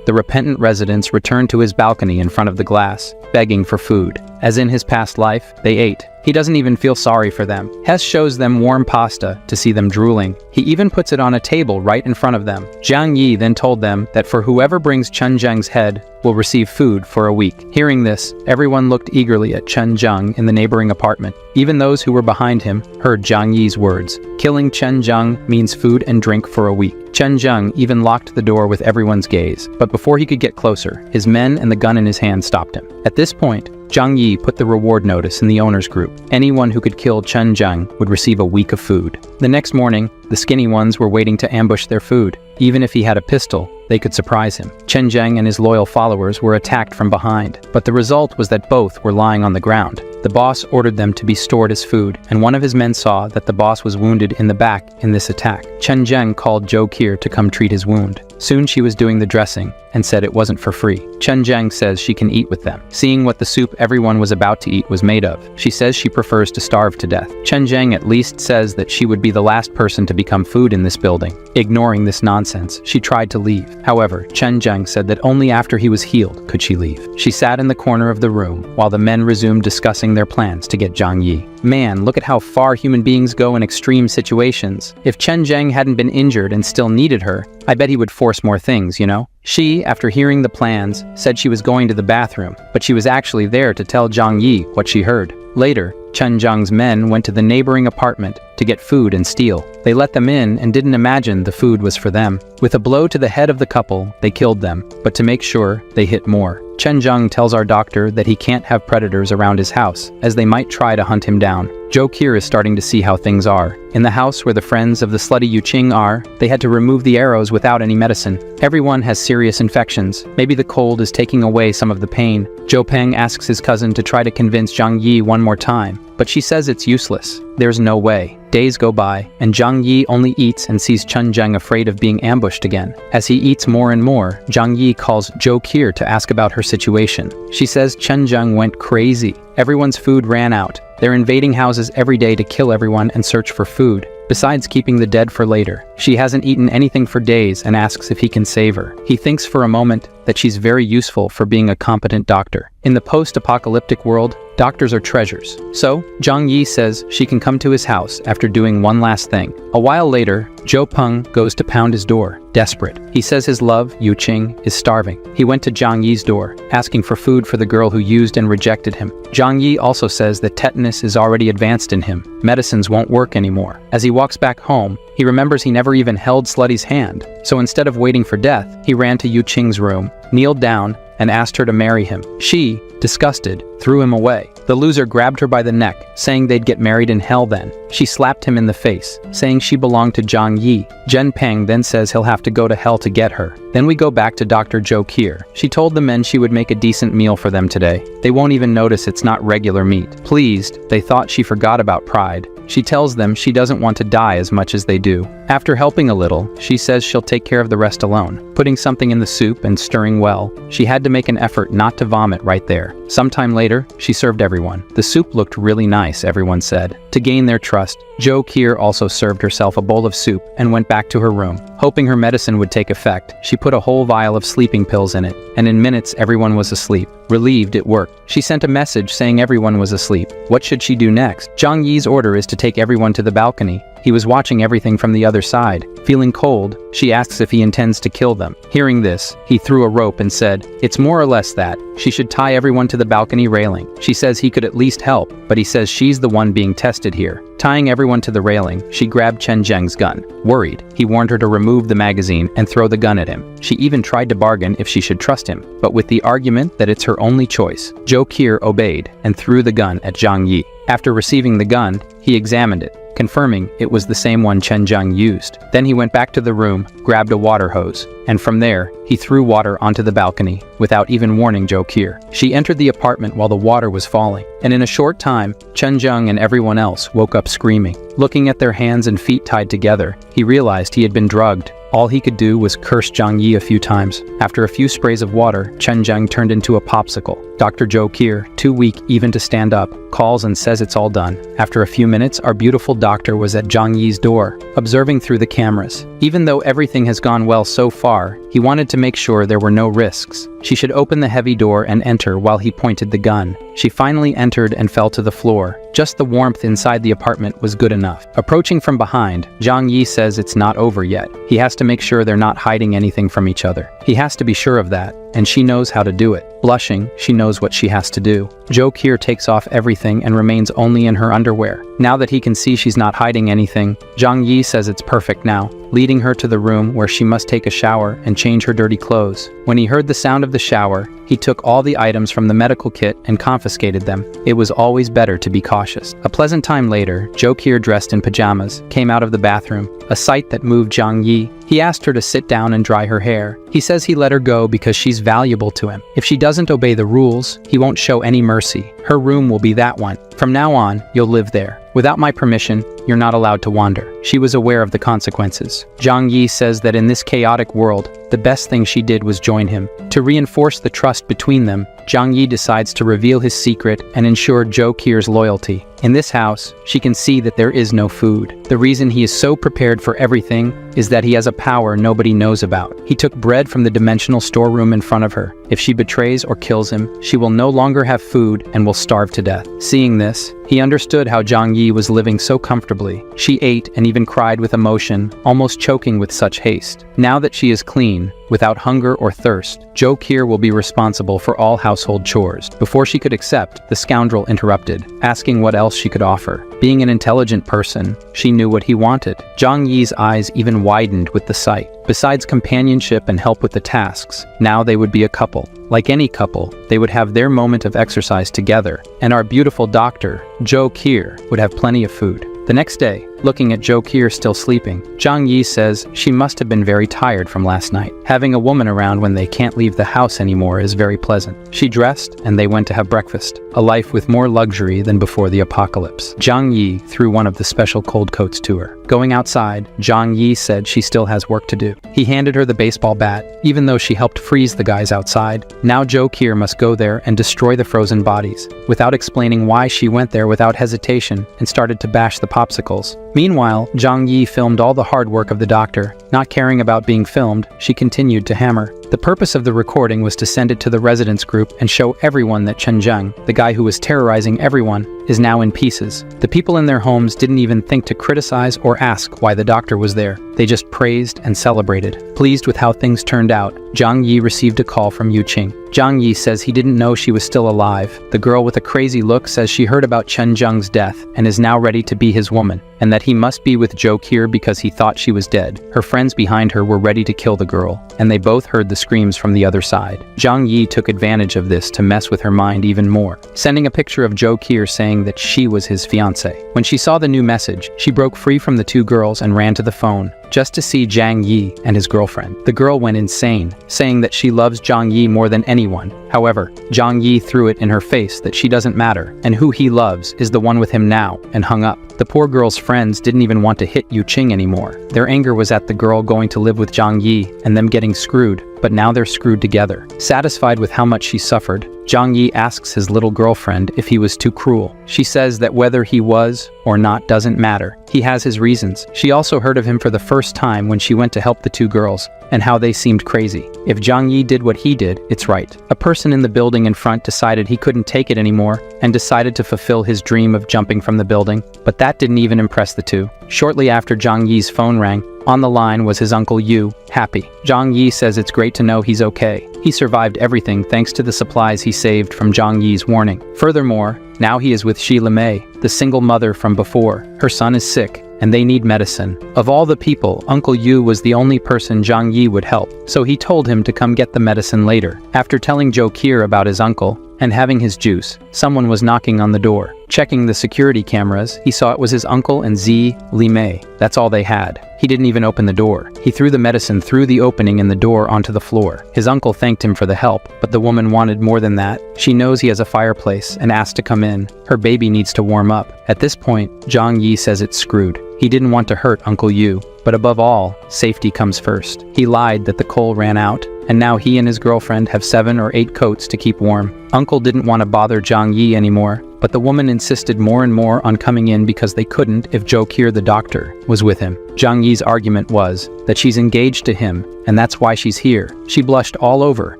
The repentant residents returned to his balcony in front of the glass, begging for food. As in his past life, they ate. He doesn't even feel sorry for them. Hess shows them warm pasta to see them drooling. He even puts it on a table right in front of them. Zhang Yi then told them that for whoever brings Chen Zheng's head will receive food for a week. Hearing this, everyone looked eagerly at Chen Zheng in the neighboring apartment. Even those who were behind him heard Zhang Yi's words. Killing Chen Zheng means food and drink for a week. Chen Zheng even locked the door with everyone's gaze, but before he could get closer, his men and the gun in his hand stopped him. At this point, Zhang Yi put the reward notice in the owner's group. Anyone who could kill Chen Zheng would receive a week of food. The next morning, the skinny ones were waiting to ambush their food. Even if he had a pistol, they could surprise him. Chen Zheng and his loyal followers were attacked from behind, but the result was that both were lying on the ground. The boss ordered them to be stored as food, and one of his men saw that the boss was wounded in the back in this attack. Chen Zheng called Zhou Qi to come treat his wound. Soon she was doing the dressing and said it wasn't for free. Chen Zheng says she can eat with them. Seeing what the soup everyone was about to eat was made of, she says she prefers to starve to death. Chen Zheng at least says that she would be the last person to become food in this building. Ignoring this nonsense, she tried to leave. However, Chen Zheng said that only after he was healed could she leave. She sat in the corner of the room while the men resumed discussing their plans to get Zhang Yi. Man, look at how far human beings go in extreme situations. If Chen Zheng hadn't been injured and still needed her, I bet he would force more things, you know? She, after hearing the plans, said she was going to the bathroom, but she was actually there to tell Zhang Yi what she heard. Later, Chen Zheng's men went to the neighboring apartment to get food and steal. They let them in and didn't imagine the food was for them. With a blow to the head of the couple, they killed them, but to make sure, they hit more. Chen Zheng tells our doctor that he can't have predators around his house, as they might try to hunt him down. Zhou Qi is starting to see how things are. In the house where the friends of the slutty Yu Qing are, they had to remove the arrows without any medicine. Everyone has serious infections. Maybe the cold is taking away some of the pain. Zhou Peng asks his cousin to try to convince Zhang Yi one more time, but she says it's useless. There's no way. Days go by, and Zhang Yi only eats and sees Chen Zheng afraid of being ambushed again. As he eats more and more, Zhang Yi calls Zhou Qi to ask about her situation. She says Chen Zheng went crazy. Everyone's food ran out. They're invading houses every day to kill everyone and search for food, besides keeping the dead for later. She hasn't eaten anything for days and asks if he can save her. He thinks for a moment that she's very useful for being a competent doctor. In the post-apocalyptic world, doctors are treasures. So, Zhang Yi says she can come to his house after doing one last thing. A while later, Zhou Peng goes to pound his door, desperate. He says his love, Yu Qing, is starving. He went to Zhang Yi's door, asking for food for the girl who used and rejected him. Zhang Yi also says that tetanus is already advanced in him. Medicines won't work anymore. As he walks back home, he remembers he never even held Slutty's hand. So instead of waiting for death, he ran to Yu Qing's room, kneeled down, and asked her to marry him. She, disgusted, threw him away. The loser grabbed her by the neck, saying they'd get married in hell then. She slapped him in the face, saying she belonged to Zhang Yi. Zhen Peng then says he'll have to go to hell to get her. Then we go back to Dr. Zhou Qi. She told the men she would make a decent meal for them today. They won't even notice it's not regular meat. Pleased, they thought she forgot about pride. She tells them she doesn't want to die as much as they do. After helping a little, she says she'll take care of the rest alone. Putting something in the soup and stirring well, she had to make an effort not to vomit right there. Sometime later, she served everyone. The soup looked really nice, everyone said. To gain their trust, Zhou Qi also served herself a bowl of soup and went back to her room. Hoping her medicine would take effect, she put a whole vial of sleeping pills in it, and in minutes everyone was asleep. Relieved it worked, she sent a message saying everyone was asleep. What should she do next? Zhang Yi's order is to take everyone to the balcony. He was watching everything from the other side. Feeling cold, she asks if he intends to kill them. Hearing this, he threw a rope and said, "It's more or less that. She should tie everyone to the balcony railing." She says he could at least help, but he says she's the one being tested here. Tying everyone to the railing, she grabbed Chen Zheng's gun. Worried, he warned her to remove the magazine and throw the gun at him. She even tried to bargain if she should trust him, but with the argument that it's her only choice. Zhou Qi obeyed and threw the gun at Zhang Yi. After receiving the gun, he examined it, confirming it was the same one Chen Zheng used. Then he went back to the room, grabbed a water hose, and from there, he threw water onto the balcony, without even warning Zhou Qi. She entered the apartment while the water was falling, and in a short time, Chen Zheng and everyone else woke up screaming. Looking at their hands and feet tied together, he realized he had been drugged. All he could do was curse Zhang Yi a few times. After a few sprays of water, Chen Zheng turned into a popsicle. Dr. Zhou Qi, too weak even to stand up, calls and says it's all done. After a few minutes, our beautiful doctor was at Zhang Yi's door, observing through the cameras. Even though everything has gone well so far, he wanted to make sure there were no risks. She should open the heavy door and enter while he pointed the gun. She finally entered and fell to the floor. Just the warmth inside the apartment was good enough. Approaching from behind, Zhang Yi says it's not over yet. He has to make sure they're not hiding anything from each other. He has to be sure of that, and she knows how to do it. Blushing, she knows what she has to do. Zhou Qi takes off everything and remains only in her underwear. Now that he can see she's not hiding anything, Zhang Yi says it's perfect now, leading her to the room where she must take a shower and change her dirty clothes. When he heard the sound of the shower, he took all the items from the medical kit and confiscated them. It was always better to be cautious. A pleasant time later, Zhou Qi, dressed in pajamas, came out of the bathroom, a sight that moved Zhang Yi. He asked her to sit down and dry her hair. He says he let her go because she's valuable to him. If she doesn't obey the rules, he won't show any mercy. Her room will be that one. From now on, you'll live there. Without my permission, you're not allowed to wander. She was aware of the consequences. Zhang Yi says that in this chaotic world, the best thing she did was join him. To reinforce the trust between them, Zhang Yi decides to reveal his secret and ensure Zhou Qi's loyalty. In this house, she can see that there is no food. The reason he is so prepared for everything is that he has a power nobody knows about. He took bread from the dimensional storeroom in front of her. If she betrays or kills him, she will no longer have food and will starve to death. Seeing this, he understood how Zhang Yi was living so comfortably. She ate and even cried with emotion, almost choking with such haste. Now that she is clean, without hunger or thirst, Zhou Qi will be responsible for all household chores. Before she could accept, the scoundrel interrupted, asking what else she could offer. Being an intelligent person, she knew what he wanted. Zhang Yi's eyes even widened with the sight. Besides companionship and help with the tasks, now they would be a couple. Like any couple, they would have their moment of exercise together, and our beautiful doctor, Zhou Qi, would have plenty of food. The next day, looking at Zhou Qi still sleeping, Zhang Yi says she must have been very tired from last night. Having a woman around when they can't leave the house anymore is very pleasant. She dressed and they went to have breakfast, a life with more luxury than before the apocalypse. Zhang Yi threw one of the special cold coats to her. Going outside, Zhang Yi said she still has work to do. He handed her the baseball bat, even though she helped freeze the guys outside. Now Zhou Qi must go there and destroy the frozen bodies. Without explaining why she went there without hesitation and started to bash the popsicles. Meanwhile, Zhang Yi filmed all the hard work of the doctor. Not caring about being filmed, she continued to hammer. The purpose of the recording was to send it to the residents group and show everyone that Chen Zheng, the guy who was terrorizing everyone, is now in pieces. The people in their homes didn't even think to criticize or ask why the doctor was there. They just praised and celebrated. Pleased with how things turned out, Zhang Yi received a call from Yu Qing. Zhang Yi says he didn't know she was still alive. The girl with a crazy look says she heard about Chen Zheng's death and is now ready to be his woman, and that he must be with Zhou Qi because he thought she was dead. Her friends behind her were ready to kill the girl, and they both heard the screams from the other side. Zhang Yi took advantage of this to mess with her mind even more, sending a picture of Zhou Qi saying that she was his fiancée. When she saw the new message, she broke free from the two girls and ran to the phone, just to see Zhang Yi and his girlfriend. The girl went insane, saying that she loves Zhang Yi more than anyone. However, Zhang Yi threw it in her face that she doesn't matter, and who he loves is the one with him now, and hung up. The poor girl's friends didn't even want to hit Yu Qing anymore. Their anger was at the girl going to live with Zhang Yi and them getting screwed. but now they're screwed together. Satisfied with how much she suffered, Zhang Yi asks his little girlfriend if he was too cruel. She says that whether he was or not doesn't matter. He has his reasons. She also heard of him for the first time when she went to help the two girls, and how they seemed crazy. If Zhang Yi did what he did, it's right. A person in the building in front decided he couldn't take it anymore and decided to fulfill his dream of jumping from the building, but that didn't even impress the two. Shortly after Zhang Yi's phone rang, on the line was his uncle Yu, happy. Zhang Yi says it's great to know he's okay. He survived everything thanks to the supplies he saved from Zhang Yi's warning. Furthermore, now he is with Shi Limei, the single mother from before. Her son is sick, and they need medicine. Of all the people, Uncle Yu was the only person Zhang Yi would help, so he told him to come get the medicine later. After telling Joe Kier about his uncle, and having his juice, someone was knocking on the door. Checking the security cameras, he saw it was his uncle and Zi Limei. That's all they had. He didn't even open the door. He threw the medicine through the opening in the door onto the floor. His uncle thanked him for the help, but the woman wanted more than that. She knows he has a fireplace and asked to come in. Her baby needs to warm up. At this point, Zhang Yi says it's screwed. He didn't want to hurt Uncle Yu, but above all, safety comes first. He lied that the coal ran out, and now he and his girlfriend have 7 or 8 coats to keep warm. Uncle didn't want to bother Zhang Yi anymore, but the woman insisted more and more on coming in because they couldn't if Joe Kier the doctor was with him. Zhang Yi's argument was that she's engaged to him, and that's why she's here. She blushed all over,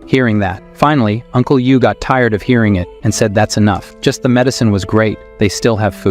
hearing that. Finally, Uncle Yu got tired of hearing it and said that's enough. Just the medicine was great, they still have food.